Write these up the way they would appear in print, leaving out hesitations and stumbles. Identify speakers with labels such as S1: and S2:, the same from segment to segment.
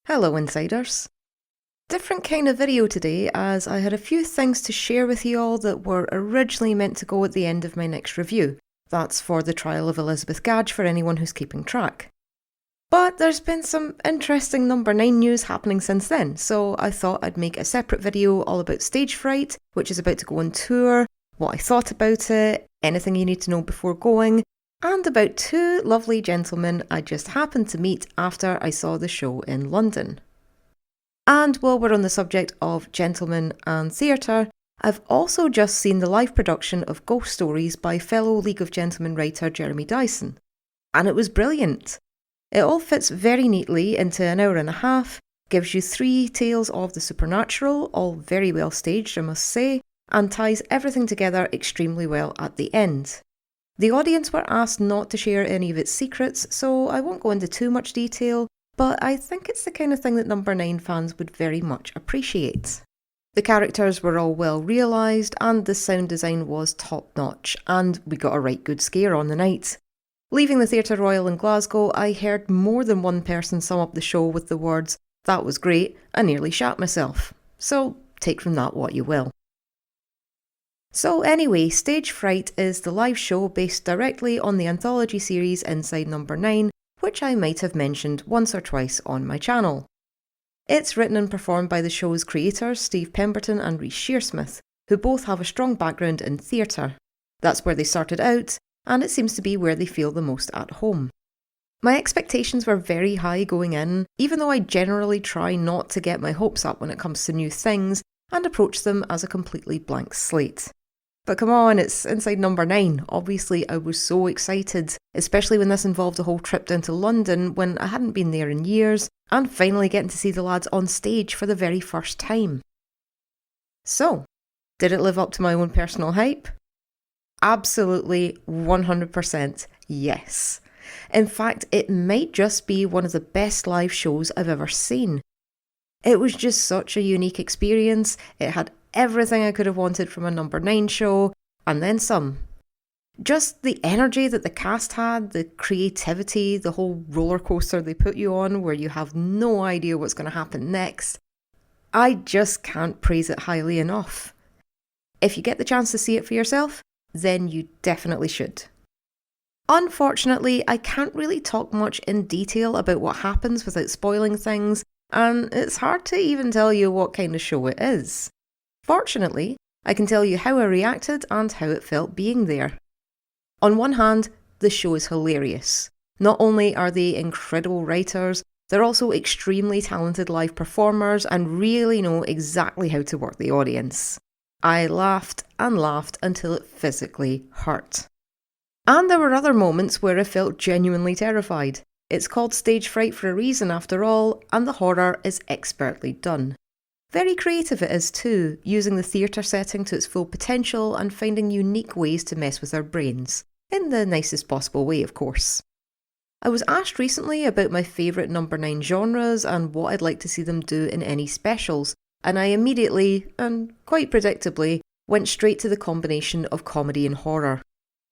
S1: Hello Insiders. Different kind of video today, as I had a few things to share with you all that were originally meant to go at the end of my next review. That's for the trial of Elizabeth Gadge for anyone who's keeping track. But there's been some interesting number 9 news happening since then, so I thought I'd make a separate video all about Stage Fright, which is about to go on tour, what I thought about it, anything you need to know before going, and about two lovely gentlemen I just happened to meet after I saw the show in London. And while we're on the subject of gentlemen and theatre, I've also just seen the live production of Ghost Stories by fellow League of Gentlemen writer Jeremy Dyson. And it was brilliant. It all fits very neatly into an hour and a half, gives you 3 tales of the supernatural, all very well staged I must say, and ties everything together extremely well at the end. The audience were asked not to share any of its secrets, so I won't go into too much detail, but I think it's the kind of thing that number 9 fans would very much appreciate. The characters were all well realised, and the sound design was top notch, and we got a right good scare on the night. Leaving the Theatre Royal in Glasgow, I heard more than one person sum up the show with the words, "That was great, I nearly shat myself." So take from that what you will. So anyway, Stage Fright is the live show based directly on the anthology series Inside Number 9, which I might have mentioned once or twice on my channel. It's written and performed by the show's creators, Steve Pemberton and Reece Shearsmith, who both have a strong background in theatre. That's where they started out, and it seems to be where they feel the most at home. My expectations were very high going in, even though I generally try not to get my hopes up when it comes to new things, and approach them as a completely blank slate. But come on, it's Inside Number 9. Obviously I was so excited, especially when this involved a whole trip down to London when I hadn't been there in years, and finally getting to see the lads on stage for the very first time. So, did it live up to my own personal hype? Absolutely 100% yes. In fact, it might just be one of the best live shows I've ever seen. It was just such a unique experience. It had everything I could have wanted from a number 9 show, and then some. Just the energy that the cast had, the creativity, the whole roller coaster they put you on where you have no idea what's going to happen next. I just can't praise it highly enough. If you get the chance to see it for yourself, then you definitely should. Unfortunately, I can't really talk much in detail about what happens without spoiling things, and it's hard to even tell you what kind of show it is. Fortunately, I can tell you how I reacted and how it felt being there. On one hand, the show is hilarious. Not only are they incredible writers, they're also extremely talented live performers and really know exactly how to work the audience. I laughed and laughed until it physically hurt. And there were other moments where I felt genuinely terrified. It's called Stage Fright for a reason after all, and the horror is expertly done. Very creative it is too, using the theatre setting to its full potential and finding unique ways to mess with our brains. In the nicest possible way, of course. I was asked recently about my favourite number 9 genres and what I'd like to see them do in any specials, and I immediately, and quite predictably, went straight to the combination of comedy and horror.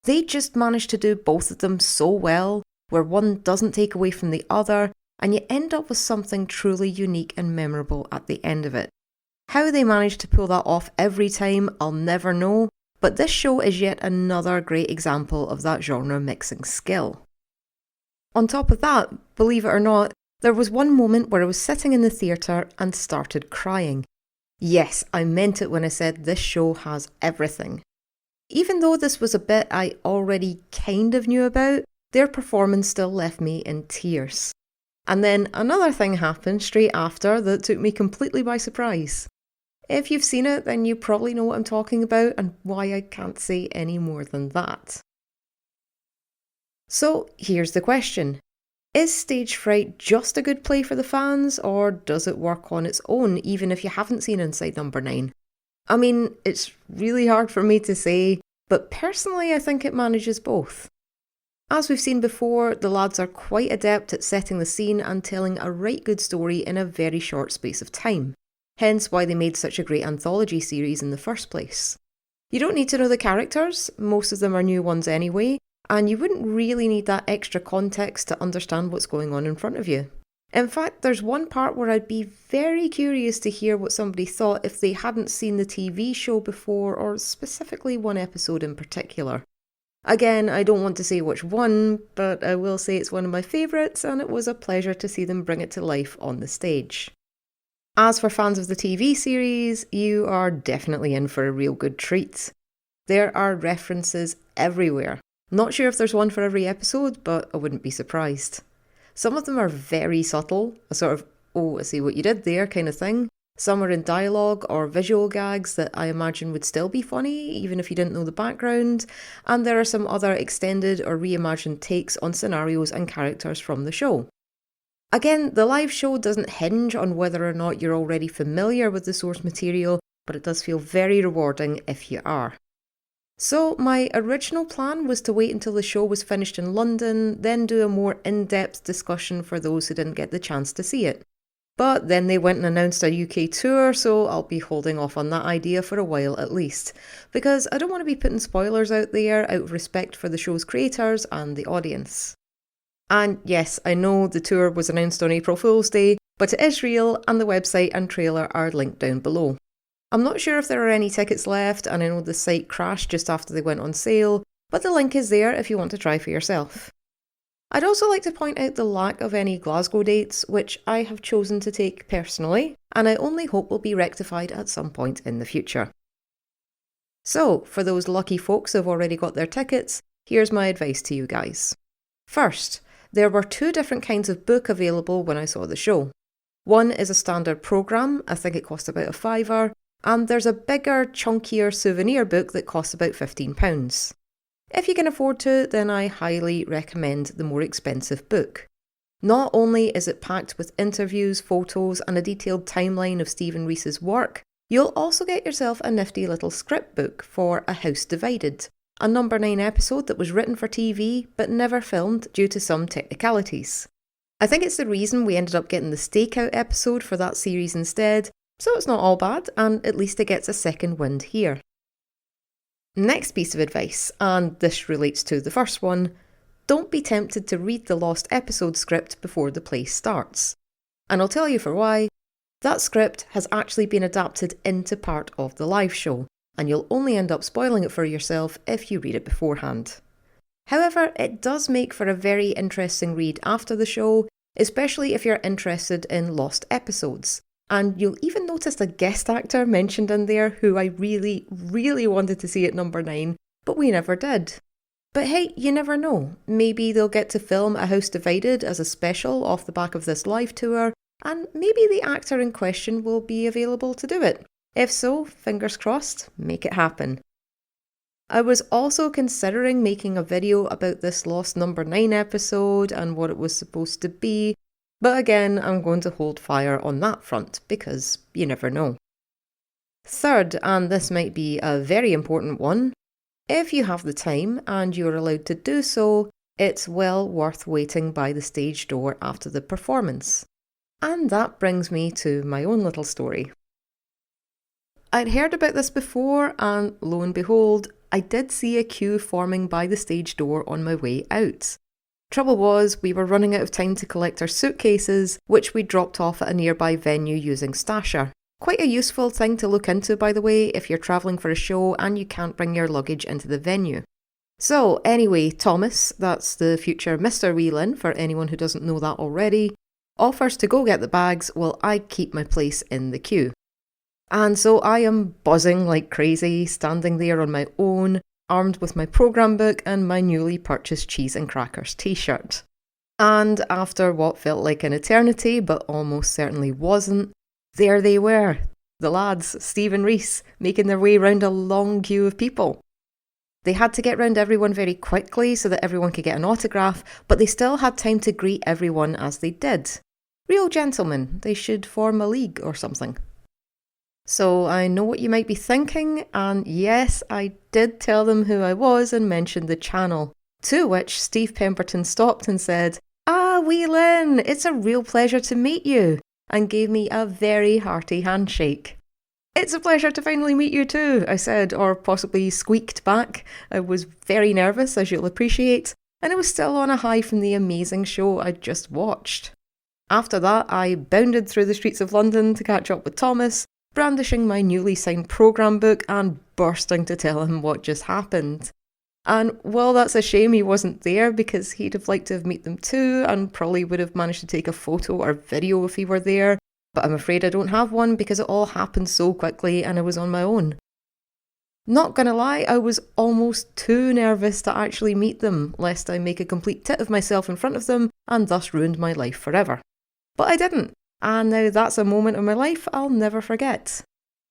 S1: They just managed to do both of them so well, where one doesn't take away from the other, and you end up with something truly unique and memorable at the end of it. How they manage to pull that off every time, I'll never know, but this show is yet another great example of that genre mixing skill. On top of that, believe it or not, there was one moment where I was sitting in the theatre and started crying. Yes, I meant it when I said this show has everything. Even though this was a bit I already kind of knew about, their performance still left me in tears. And then another thing happened straight after that took me completely by surprise. If you've seen it, then you probably know what I'm talking about and why I can't say any more than that. So here's the question. Is Stage Fright just a good play for the fans, or does it work on its own even if you haven't seen Inside Number 9? I mean, it's really hard for me to say, but personally I think it manages both. As we've seen before, the lads are quite adept at setting the scene and telling a right good story in a very short space of time. Hence why they made such a great anthology series in the first place. You don't need to know the characters, most of them are new ones anyway, and you wouldn't really need that extra context to understand what's going on in front of you. In fact, there's one part where I'd be very curious to hear what somebody thought if they hadn't seen the TV show before, or specifically one episode in particular. Again, I don't want to say which one, but I will say it's one of my favourites, and it was a pleasure to see them bring it to life on the stage. As for fans of the TV series, you are definitely in for a real good treat. There are references everywhere. Not sure if there's one for every episode, but I wouldn't be surprised. Some of them are very subtle, a sort of, oh, I see what you did there kind of thing. Some are in dialogue or visual gags that I imagine would still be funny, even if you didn't know the background. And there are some other extended or reimagined takes on scenarios and characters from the show. Again, the live show doesn't hinge on whether or not you're already familiar with the source material, but it does feel very rewarding if you are. So my original plan was to wait until the show was finished in London, then do a more in-depth discussion for those who didn't get the chance to see it. But then they went and announced a UK tour, so I'll be holding off on that idea for a while at least, because I don't want to be putting spoilers out there out of respect for the show's creators and the audience. And yes, I know the tour was announced on April Fool's Day, but it is real, and the website and trailer are linked down below. I'm not sure if there are any tickets left, and I know the site crashed just after they went on sale, but the link is there if you want to try for yourself. I'd also like to point out the lack of any Glasgow dates, which I have chosen to take personally, and I only hope will be rectified at some point in the future. So, for those lucky folks who have already got their tickets, here's my advice to you guys. First, there were 2 different kinds of book available when I saw the show. One is a standard programme, I think it cost about £5, and there's a bigger, chunkier souvenir book that costs about £15. If you can afford to, then I highly recommend the more expensive book. Not only is it packed with interviews, photos, and a detailed timeline of Steve and Reece's work, you'll also get yourself a nifty little script book for A House Divided, a number 9 episode that was written for TV but never filmed due to some technicalities. I think it's the reason we ended up getting the Stakeout episode for that series instead, so it's not all bad, and at least it gets a second wind here. Next piece of advice, and this relates to the first one, don't be tempted to read the lost episode script before the play starts. And I'll tell you for why. That script has actually been adapted into part of the live show, and you'll only end up spoiling it for yourself if you read it beforehand. However, it does make for a very interesting read after the show, especially if you're interested in lost episodes. And you'll even notice a guest actor mentioned in there who I really, really wanted to see at number 9, but we never did. But hey, you never know. Maybe they'll get to film A House Divided as a special off the back of this live tour, and maybe the actor in question will be available to do it. If so, fingers crossed, make it happen. I was also considering making a video about this lost number 9 episode and what it was supposed to be, but again, I'm going to hold fire on that front because you never know. Third, and this might be a very important one, if you have the time and you're allowed to do so, it's well worth waiting by the stage door after the performance. And that brings me to my own little story. I'd heard about this before, and lo and behold, I did see a queue forming by the stage door on my way out. Trouble was, we were running out of time to collect our suitcases, which we dropped off at a nearby venue using Stasher. Quite a useful thing to look into, by the way, if you're travelling for a show and you can't bring your luggage into the venue. So anyway, Thomas, that's the future Mr. Whelan for anyone who doesn't know that already, offers to go get the bags while I keep my place in the queue. And so I am buzzing like crazy, standing there on my own, armed with my programme book and my newly purchased cheese and crackers t-shirt. And after what felt like an eternity, but almost certainly wasn't, there they were, the lads, Steve and Reece, making their way round a long queue of people. They had to get round everyone very quickly so that everyone could get an autograph, but they still had time to greet everyone as they did. Real gentlemen, they should form a league or something. So I know what you might be thinking, and yes, I did tell them who I was and mentioned the channel, to which Steve Pemberton stopped and said, "Ah, Whelan, it's a real pleasure to meet you," and gave me a very hearty handshake. "It's a pleasure to finally meet you too," I said, or possibly squeaked back. I was very nervous, as you'll appreciate, and I was still on a high from the amazing show I'd just watched. After that, I bounded through the streets of London to catch up with Thomas, brandishing my newly signed programme book and bursting to tell him what just happened. And while that's a shame he wasn't there because he'd have liked to have met them too and probably would have managed to take a photo or video if he were there, but I'm afraid I don't have one because it all happened so quickly and I was on my own. Not gonna lie, I was almost too nervous to actually meet them, lest I make a complete tit of myself in front of them and thus ruined my life forever. But I didn't, and now that's a moment in my life I'll never forget.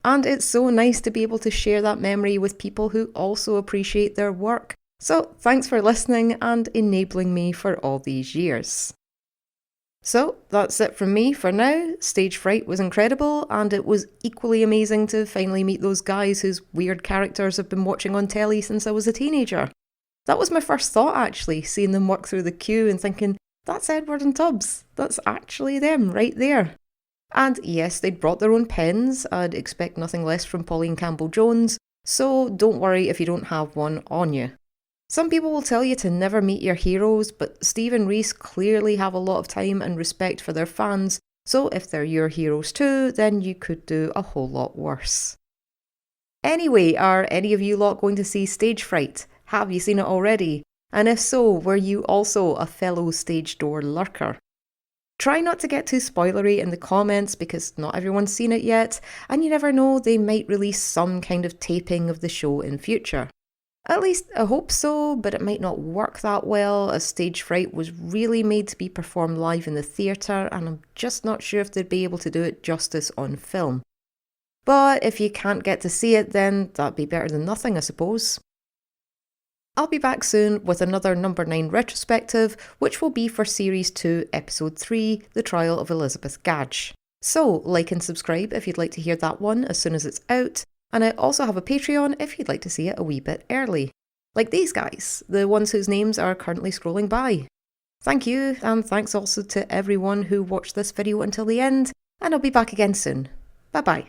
S1: And it's so nice to be able to share that memory with people who also appreciate their work. So thanks for listening and enabling me for all these years. So that's it from me for now. Stage Fright was incredible, and it was equally amazing to finally meet those guys whose weird characters I've been watching on telly since I was a teenager. That was my first thought actually, seeing them work through the queue and thinking, that's Edward and Tubbs, that's actually them right there. And yes, they'd brought their own pens, I'd expect nothing less from Pauline Campbell-Jones, so don't worry if you don't have one on you. Some people will tell you to never meet your heroes, but Steve and Reece clearly have a lot of time and respect for their fans, so if they're your heroes too, then you could do a whole lot worse. Anyway, are any of you lot going to see Stage Fright? Have you seen it already? And if so, were you also a fellow stage door lurker? Try not to get too spoilery in the comments because not everyone's seen it yet, and you never know, they might release some kind of taping of the show in future. At least I hope so, but it might not work that well as Stage Fright was really made to be performed live in the theatre and I'm just not sure if they'd be able to do it justice on film. But if you can't get to see it then that'd be better than nothing I suppose. I'll be back soon with another number 9 retrospective, which will be for Series 2, Episode 3, The Trial of Elizabeth Gadge. So like and subscribe if you'd like to hear that one as soon as it's out. And I also have a Patreon if you'd like to see it a wee bit early. Like these guys, the ones whose names are currently scrolling by. Thank you, and thanks also to everyone who watched this video until the end, and I'll be back again soon. Bye bye.